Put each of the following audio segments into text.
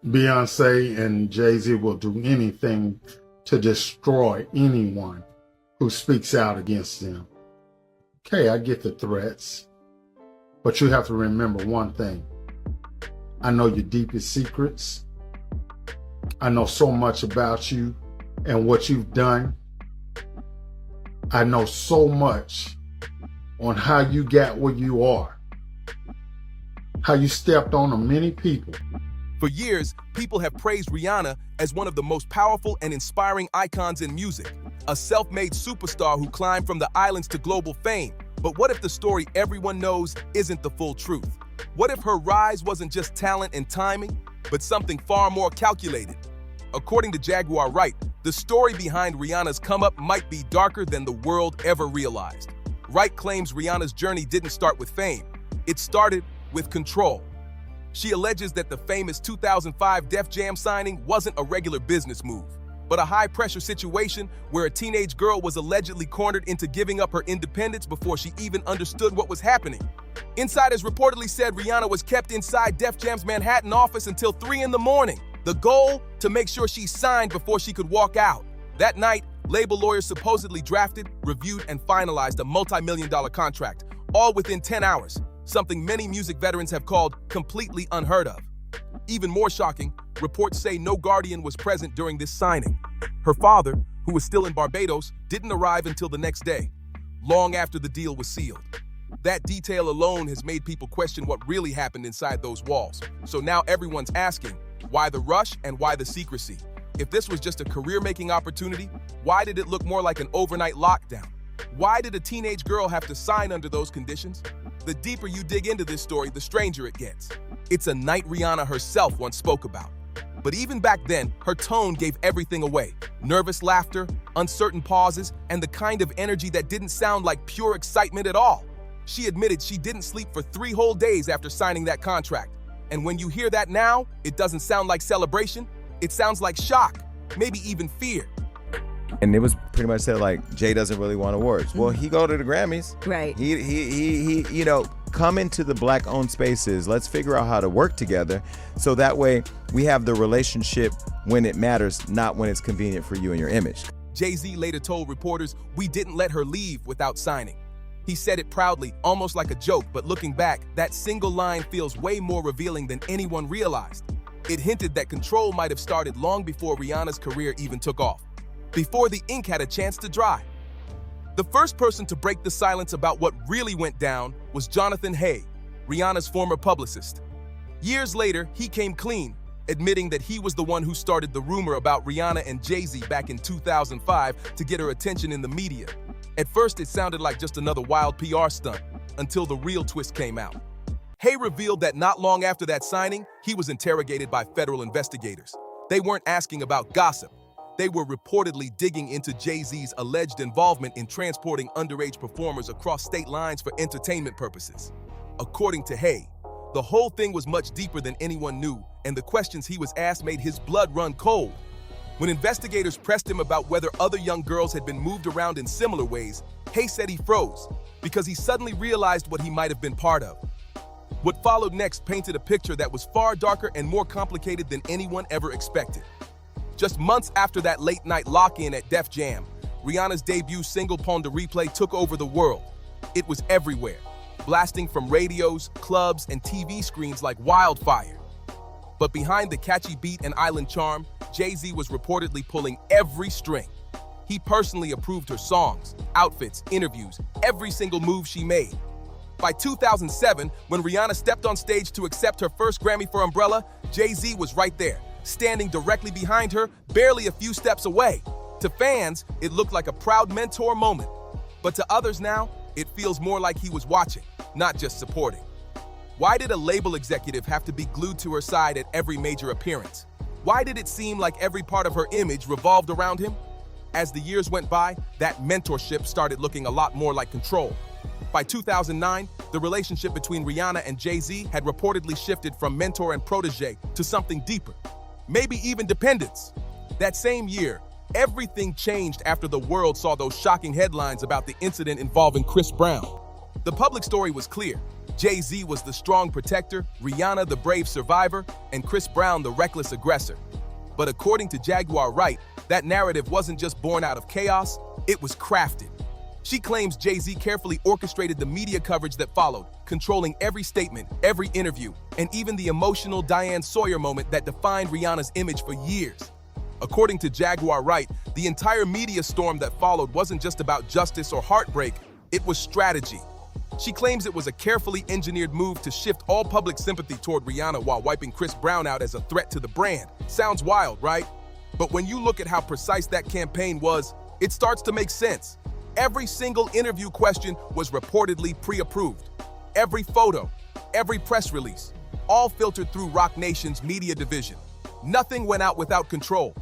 Beyonce and Jay-Z will do anything to destroy anyone who speaks out against them. Okay, I get the threats, but you have to remember one thing. I know your deepest secrets. I know so much about you and what you've done. I know so much on how you got where you are, how you stepped on many people. For years, people have praised Rihanna as one of the most powerful and inspiring icons in music, a self-made superstar who climbed from the islands to global fame. But what if the story everyone knows isn't the full truth? What if her rise wasn't just talent and timing, but something far more calculated? According to Jaguar Wright, the story behind Rihanna's come-up might be darker than the world ever realized. Wright claims Rihanna's journey didn't start with fame. It started with control. She alleges that the famous 2005 Def Jam signing wasn't a regular business move, but a high-pressure situation where a teenage girl was allegedly cornered into giving up her independence before she even understood what was happening. Insiders reportedly said Rihanna was kept inside Def Jam's Manhattan office until 3 in the morning. The goal? To make sure she signed before she could walk out. That night, label lawyers supposedly drafted, reviewed, and finalized a multi-million-dollar contract, all within 10 hours, something many music veterans have called completely unheard of. Even more shocking, reports say no guardian was present during this signing. Her father, who was still in Barbados, didn't arrive until the next day, long after the deal was sealed. That detail alone has made people question what really happened inside those walls. So now everyone's asking, why the rush and why the secrecy? If this was just a career-making opportunity, why did it look more like an overnight lockdown? Why did a teenage girl have to sign under those conditions? The deeper you dig into this story, the stranger it gets. It's a night Rihanna herself once spoke about. But even back then, her tone gave everything away. Nervous laughter, uncertain pauses, and the kind of energy that didn't sound like pure excitement at all. She admitted she didn't sleep for 3 whole days after signing that contract. And when you hear that now, it doesn't sound like celebration. It sounds like shock, maybe even fear. And it was pretty much said like, Jay doesn't really want awards. Well, he go to the Grammys. Right. He you know, come into the Black-owned spaces. Let's figure out how to work together so that way we have the relationship when it matters, not when it's convenient for you and your image. Jay-Z later told reporters, "We didn't let her leave without signing." He said it proudly, almost like a joke, but looking back, that single line feels way more revealing than anyone realized. It hinted that control might have started long before Rihanna's career even took off, before the ink had a chance to dry. The first person to break the silence about what really went down was Jonathan Hay, Rihanna's former publicist. Years later, he came clean, admitting that he was the one who started the rumor about Rihanna and Jay-Z back in 2005 to get her attention in the media. At first, it sounded like just another wild PR stunt, until the real twist came out. Hay revealed that not long after that signing, he was interrogated by federal investigators. They weren't asking about gossip. They were reportedly digging into Jay-Z's alleged involvement in transporting underage performers across state lines for entertainment purposes. According to Hay, the whole thing was much deeper than anyone knew, and the questions he was asked made his blood run cold. When investigators pressed him about whether other young girls had been moved around in similar ways, Hay said he froze because he suddenly realized what he might have been part of. What followed next painted a picture that was far darker and more complicated than anyone ever expected. Just months after that late-night lock-in at Def Jam, Rihanna's debut single Pon de Replay took over the world. It was everywhere, blasting from radios, clubs, and TV screens like wildfire. But behind the catchy beat and island charm, Jay-Z was reportedly pulling every string. He personally approved her songs, outfits, interviews, every single move she made. By 2007, when Rihanna stepped on stage to accept her first Grammy for Umbrella, Jay-Z was right there, standing directly behind her, barely a few steps away. To fans, it looked like a proud mentor moment. But to others now, it feels more like he was watching, not just supporting. Why did a label executive have to be glued to her side at every major appearance? Why did it seem like every part of her image revolved around him? As the years went by, that mentorship started looking a lot more like control. By 2009, the relationship between Rihanna and Jay-Z had reportedly shifted from mentor and protege to something deeper, maybe even dependence. That same year, everything changed after the world saw those shocking headlines about the incident involving Chris Brown. The public story was clear. Jay-Z was the strong protector, Rihanna the brave survivor, and Chris Brown the reckless aggressor. But according to Jaguar Wright, that narrative wasn't just born out of chaos, it was crafted. She claims Jay-Z carefully orchestrated the media coverage that followed, controlling every statement, every interview, and even the emotional Diane Sawyer moment that defined Rihanna's image for years. According to Jaguar Wright, the entire media storm that followed wasn't just about justice or heartbreak, it was strategy. She claims it was a carefully engineered move to shift all public sympathy toward Rihanna while wiping Chris Brown out as a threat to the brand. Sounds wild, right? But when you look at how precise that campaign was, it starts to make sense. Every single interview question was reportedly pre-approved. Every photo, every press release, all filtered through Roc Nation's media division. Nothing went out without control.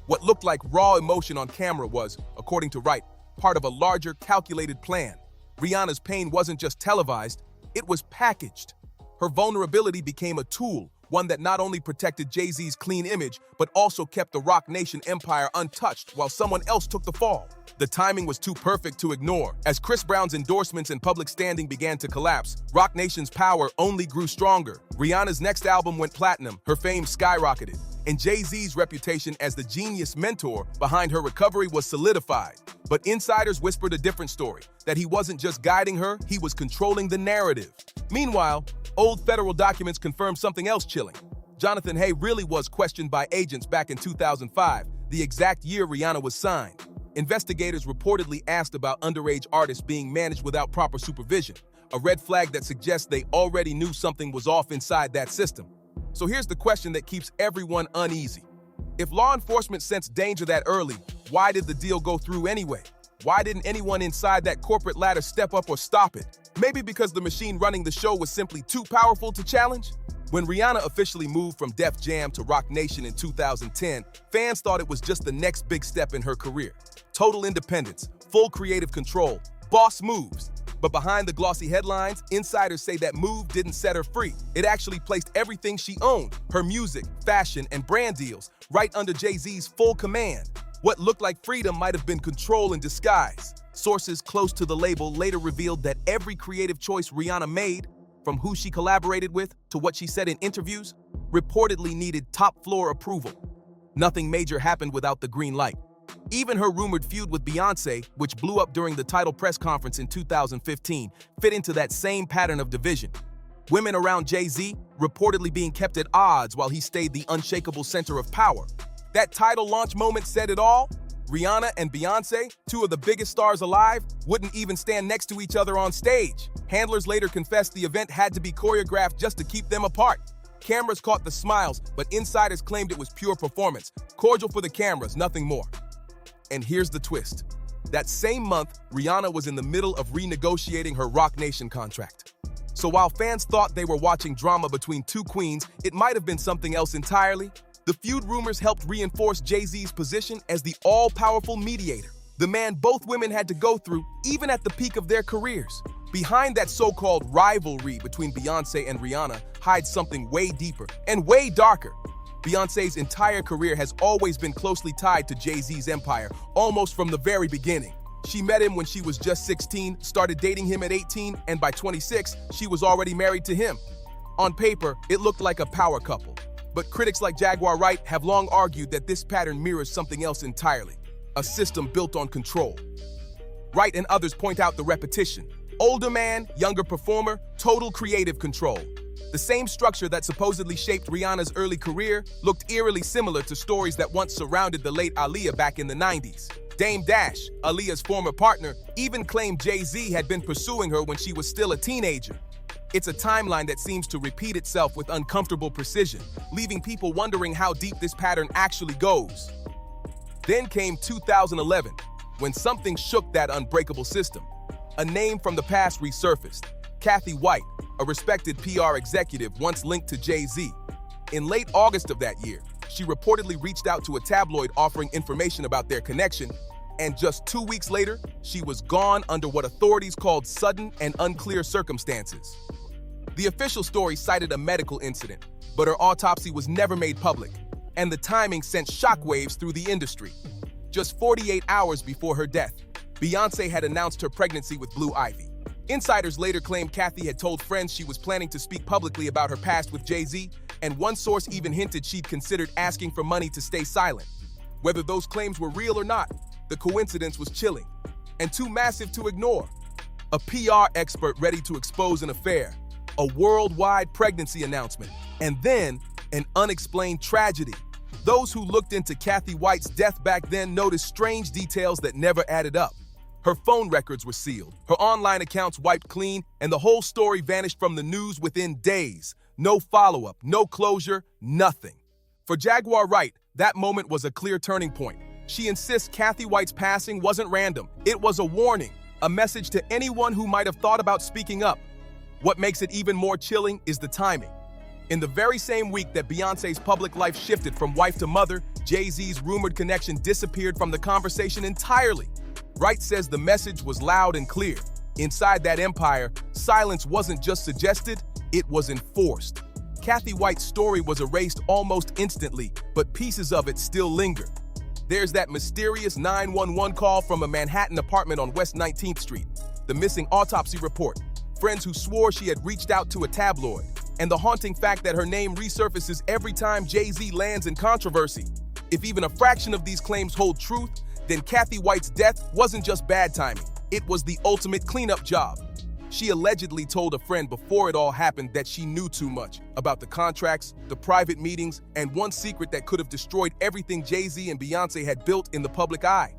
What looked like raw emotion on camera was, according to Wright, part of a larger, calculated plan. Rihanna's pain wasn't just televised, it was packaged. Her vulnerability became a tool, one that not only protected Jay-Z's clean image, but also kept the Roc Nation empire untouched while someone else took the fall. The timing was too perfect to ignore. As Chris Brown's endorsements and public standing began to collapse, Roc Nation's power only grew stronger. Rihanna's next album went platinum, her fame skyrocketed, and Jay-Z's reputation as the genius mentor behind her recovery was solidified. But insiders whispered a different story, that he wasn't just guiding her, he was controlling the narrative. Meanwhile, old federal documents confirmed something else chilling. Jonathan Hay really was questioned by agents back in 2005, the exact year Rihanna was signed. Investigators reportedly asked about underage artists being managed without proper supervision, a red flag that suggests they already knew something was off inside that system. So here's the question that keeps everyone uneasy. If law enforcement sensed danger that early, why did the deal go through anyway? Why didn't anyone inside that corporate ladder step up or stop it? Maybe because the machine running the show was simply too powerful to challenge? When Rihanna officially moved from Def Jam to Roc Nation in 2010, fans thought it was just the next big step in her career. Total independence, full creative control, boss moves. But behind the glossy headlines, insiders say that move didn't set her free. It actually placed everything she owned, her music, fashion, and brand deals, right under Jay-Z's full command. What looked like freedom might have been control in disguise. Sources close to the label later revealed that every creative choice Rihanna made, from who she collaborated with to what she said in interviews, reportedly needed top-floor approval. Nothing major happened without the green light. Even her rumored feud with Beyoncé, which blew up during the Tidal press conference in 2015, fit into that same pattern of division. Women around Jay-Z reportedly being kept at odds while he stayed the unshakable center of power. That Tidal launch moment said it all. Rihanna and Beyoncé, two of the biggest stars alive, wouldn't even stand next to each other on stage. Handlers later confessed the event had to be choreographed just to keep them apart. Cameras caught the smiles, but insiders claimed it was pure performance. Cordial for the cameras, nothing more. And here's the twist. That same month, Rihanna was in the middle of renegotiating her Roc Nation contract. So while fans thought they were watching drama between two queens, it might have been something else entirely. The feud rumors helped reinforce Jay-Z's position as the all-powerful mediator, the man both women had to go through even at the peak of their careers. Behind that so-called rivalry between Beyoncé and Rihanna hides something way deeper and way darker. Beyoncé's entire career has always been closely tied to Jay-Z's empire, almost from the very beginning. She met him when she was just 16, started dating him at 18, and by 26, she was already married to him. On paper, it looked like a power couple. But critics like Jaguar Wright have long argued that this pattern mirrors something else entirely, a system built on control. Wright and others point out the repetition. Older man, younger performer, total creative control. The same structure that supposedly shaped Rihanna's early career looked eerily similar to stories that once surrounded the late Aaliyah back in the 90s. Dame Dash, Aaliyah's former partner, even claimed Jay-Z had been pursuing her when she was still a teenager. It's a timeline that seems to repeat itself with uncomfortable precision, leaving people wondering how deep this pattern actually goes. Then came 2011, when something shook that unbreakable system. A name from the past resurfaced. Kathy White, a respected PR executive once linked to Jay-Z. In late August of that year, she reportedly reached out to a tabloid offering information about their connection, and just 2 weeks later, she was gone under what authorities called sudden and unclear circumstances. The official story cited a medical incident, but her autopsy was never made public, and the timing sent shockwaves through the industry. Just 48 hours before her death, Beyoncé had announced her pregnancy with Blue Ivy. Insiders later claimed Kathy had told friends she was planning to speak publicly about her past with Jay-Z, and one source even hinted she'd considered asking for money to stay silent. Whether those claims were real or not, the coincidence was chilling and too massive to ignore. A PR expert ready to expose an affair, a worldwide pregnancy announcement, and then an unexplained tragedy. Those who looked into Kathy White's death back then noticed strange details that never added up. Her phone records were sealed, her online accounts wiped clean, and the whole story vanished from the news within days. No follow-up, no closure, nothing. For Jaguar Wright, that moment was a clear turning point. She insists Kathy White's passing wasn't random. It was a warning, a message to anyone who might have thought about speaking up. What makes it even more chilling is the timing. In the very same week that Beyoncé's public life shifted from wife to mother, Jay-Z's rumored connection disappeared from the conversation entirely. Wright says the message was loud and clear. Inside that empire, silence wasn't just suggested, it was enforced. Kathy White's story was erased almost instantly, but pieces of it still linger. There's that mysterious 911 call from a Manhattan apartment on West 19th Street, the missing autopsy report, friends who swore she had reached out to a tabloid, and the haunting fact that her name resurfaces every time Jay-Z lands in controversy. If even a fraction of these claims hold truth, then Kathy White's death wasn't just bad timing, it was the ultimate cleanup job. She allegedly told a friend before it all happened that she knew too much about the contracts, the private meetings, and one secret that could have destroyed everything Jay-Z and Beyoncé had built in the public eye.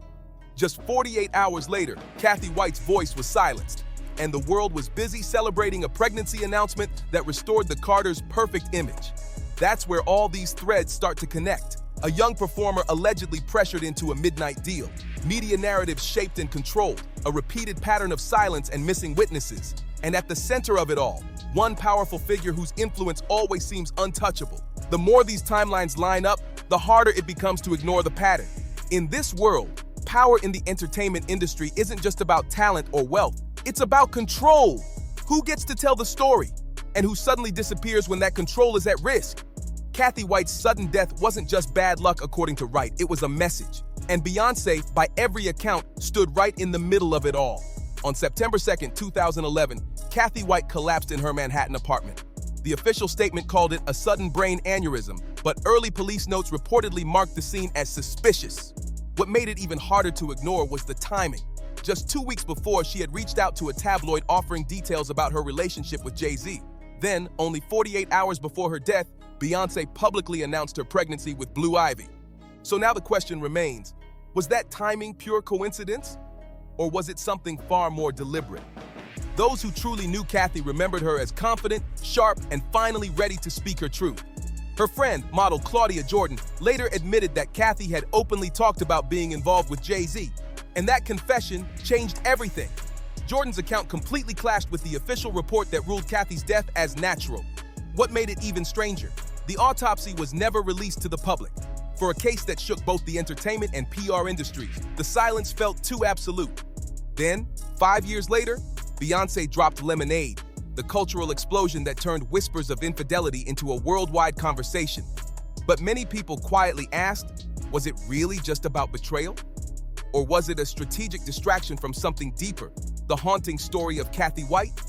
Just 48 hours later, Kathy White's voice was silenced, and the world was busy celebrating a pregnancy announcement that restored the Carters' perfect image. That's where all these threads start to connect. A young performer allegedly pressured into a midnight deal, media narratives shaped and controlled, a repeated pattern of silence and missing witnesses. And at the center of it all, one powerful figure whose influence always seems untouchable. The more these timelines line up, the harder it becomes to ignore the pattern. In this world, power in the entertainment industry isn't just about talent or wealth, it's about control. Who gets to tell the story? And who suddenly disappears when that control is at risk? Kathy White's sudden death wasn't just bad luck, according to Wright, it was a message. And Beyoncé, by every account, stood right in the middle of it all. On September 2nd, 2011, Kathy White collapsed in her Manhattan apartment. The official statement called it a sudden brain aneurysm, but early police notes reportedly marked the scene as suspicious. What made it even harder to ignore was the timing. Just 2 weeks before, she had reached out to a tabloid offering details about her relationship with Jay-Z. Then, only 48 hours before her death, Beyoncé publicly announced her pregnancy with Blue Ivy. So now the question remains, was that timing pure coincidence? Or was it something far more deliberate? Those who truly knew Kathy remembered her as confident, sharp, and finally ready to speak her truth. Her friend, model Claudia Jordan, later admitted that Kathy had openly talked about being involved with Jay-Z, and that confession changed everything. Jordan's account completely clashed with the official report that ruled Kathy's death as natural. What made it even stranger? The autopsy was never released to the public. For a case that shook both the entertainment and PR industries, the silence felt too absolute. Then, 5 years later, Beyoncé dropped Lemonade, the cultural explosion that turned whispers of infidelity into a worldwide conversation. But many people quietly asked, was it really just about betrayal? Or was it a strategic distraction from something deeper, the haunting story of Kathy White?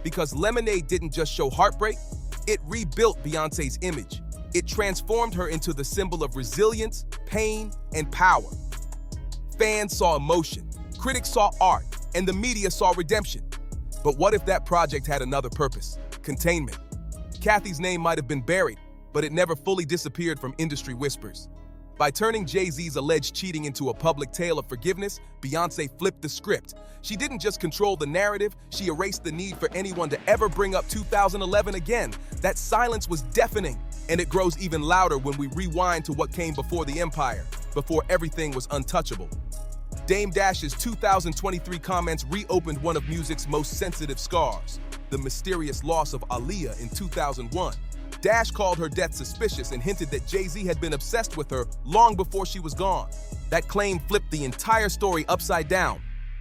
Because Lemonade didn't just show heartbreak, it rebuilt Beyoncé's image. It transformed her into the symbol of resilience, pain, and power. Fans saw emotion, critics saw art, and the media saw redemption. But what if that project had another purpose? Containment. Kathy's name might have been buried, but it never fully disappeared from industry whispers. By turning Jay-Z's alleged cheating into a public tale of forgiveness, Beyoncé flipped the script. She didn't just control the narrative, she erased the need for anyone to ever bring up 2011 again. That silence was deafening, and it grows even louder when we rewind to what came before the empire, before everything was untouchable. Dame Dash's 2023 comments reopened one of music's most sensitive scars, the mysterious loss of Aaliyah in 2001. Dash called her death suspicious and hinted that Jay-Z had been obsessed with her long before she was gone. That claim flipped the entire story upside down.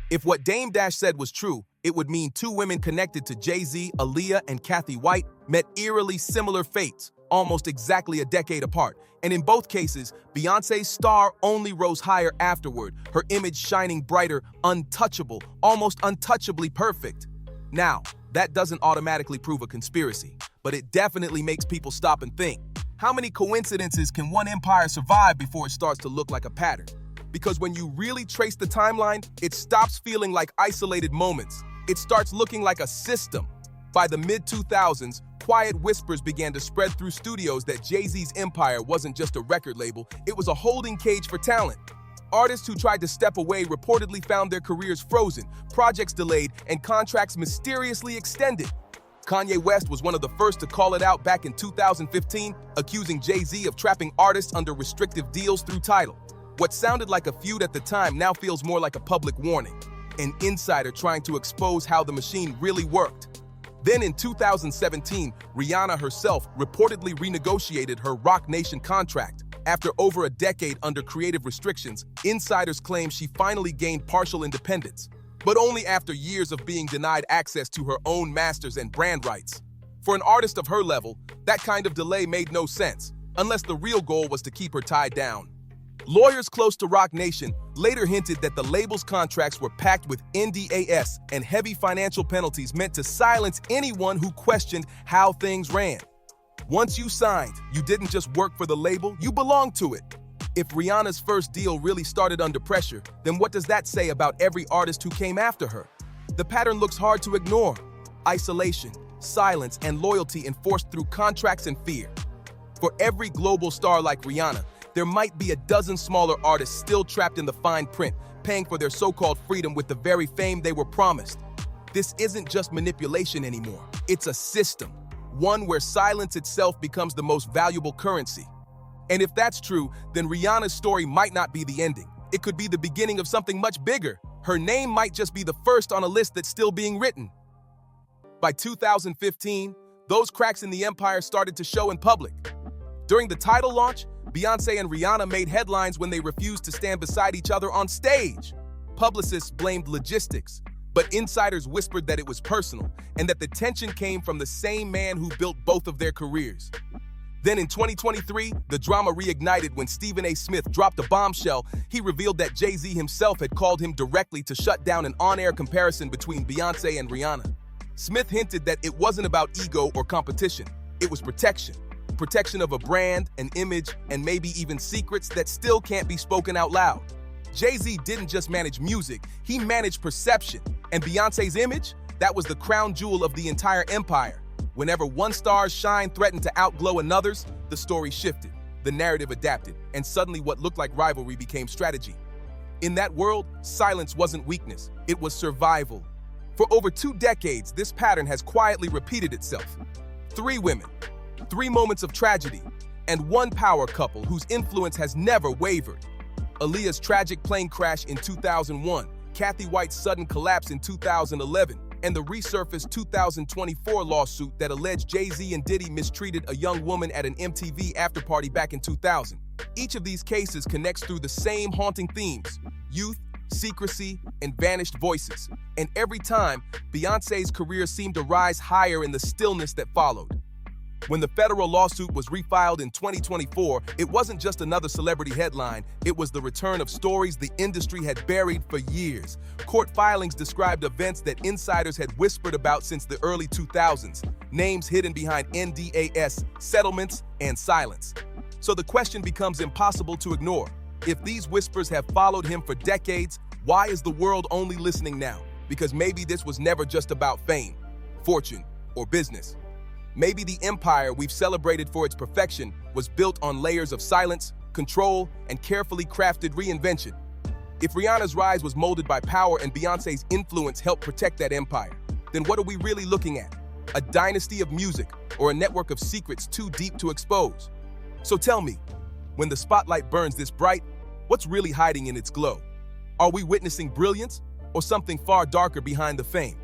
If what Dame Dash said was true, it would mean two women connected to Jay-Z, Aaliyah, and Kathy White met eerily similar fates, almost exactly a decade apart. And in both cases, Beyoncé's star only rose higher afterward, her image shining brighter, untouchable, almost untouchably perfect. Now, that doesn't automatically prove a conspiracy, but it definitely makes people stop and think. How many coincidences can one empire survive before it starts to look like a pattern? Because when you really trace the timeline, it stops feeling like isolated moments. It starts looking like a system. By the mid-2000s, quiet whispers began to spread through studios that Jay-Z's empire wasn't just a record label, it was a holding cage for talent. Artists who tried to step away reportedly found their careers frozen, projects delayed, and contracts mysteriously extended. Kanye West was one of the first to call it out back in 2015, accusing Jay-Z of trapping artists under restrictive deals through Tidal. What sounded like a feud at the time now feels more like a public warning, an insider trying to expose how the machine really worked. Then in 2017, Rihanna herself reportedly renegotiated her Roc Nation contract. After over a decade under creative restrictions, insiders claim she finally gained partial independence, but only after years of being denied access to her own masters and brand rights. For an artist of her level, that kind of delay made no sense, unless the real goal was to keep her tied down. Lawyers close to Roc Nation later hinted that the label's contracts were packed with NDAS and heavy financial penalties meant to silence anyone who questioned how things ran. Once you signed, you didn't just work for the label, you belonged to it. If Rihanna's first deal really started under pressure, then what does that say about every artist who came after her? The pattern looks hard to ignore. Isolation, silence, and loyalty enforced through contracts and fear. For every global star like Rihanna, there might be a dozen smaller artists still trapped in the fine print, paying for their so-called freedom with the very fame they were promised. This isn't just manipulation anymore. It's a system, one where silence itself becomes the most valuable currency. And if that's true, then Rihanna's story might not be the ending. It could be the beginning of something much bigger. Her name might just be the first on a list that's still being written. By 2015, those cracks in the empire started to show in public. During the Tidal launch, Beyoncé and Rihanna made headlines when they refused to stand beside each other on stage. Publicists blamed logistics, but insiders whispered that it was personal and that the tension came from the same man who built both of their careers. Then in 2023, the drama reignited when Stephen A. Smith dropped a bombshell. He revealed that Jay-Z himself had called him directly to shut down an on-air comparison between Beyoncé and Rihanna. Smith hinted that it wasn't about ego or competition. It was protection. Protection of a brand, an image, and maybe even secrets that still can't be spoken out loud. Jay-Z didn't just manage music, he managed perception. And Beyoncé's image? That was the crown jewel of the entire empire. Whenever one star's shine threatened to outglow another's, the story shifted, the narrative adapted, and suddenly what looked like rivalry became strategy. In that world, silence wasn't weakness, it was survival. For over 2 decades, this pattern has quietly repeated itself. 3 women, 3 moments of tragedy, and 1 power couple whose influence has never wavered. Aaliyah's tragic plane crash in 2001, Kathy White's sudden collapse in 2011, and the resurfaced 2024 lawsuit that alleged Jay-Z and Diddy mistreated a young woman at an MTV afterparty back in 2000. Each of these cases connects through the same haunting themes: youth, secrecy, and vanished voices. And every time, Beyoncé's career seemed to rise higher in the stillness that followed. When the federal lawsuit was refiled in 2024, it wasn't just another celebrity headline, it was the return of stories the industry had buried for years. Court filings described events that insiders had whispered about since the early 2000s, names hidden behind NDAS, settlements, and silence. So the question becomes impossible to ignore. If these whispers have followed him for decades, why is the world only listening now? Because maybe this was never just about fame, fortune, or business. Maybe the empire we've celebrated for its perfection was built on layers of silence, control, and carefully crafted reinvention. If Rihanna's rise was molded by power and Beyoncé's influence helped protect that empire, then what are we really looking at? A dynasty of music or a network of secrets too deep to expose? So tell me, when the spotlight burns this bright, what's really hiding in its glow? Are we witnessing brilliance or something far darker behind the fame?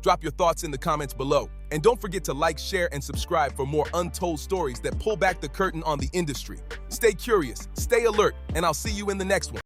Drop your thoughts in the comments below. And don't forget to like, share, and subscribe for more untold stories that pull back the curtain on the industry. Stay curious, stay alert, and I'll see you in the next one.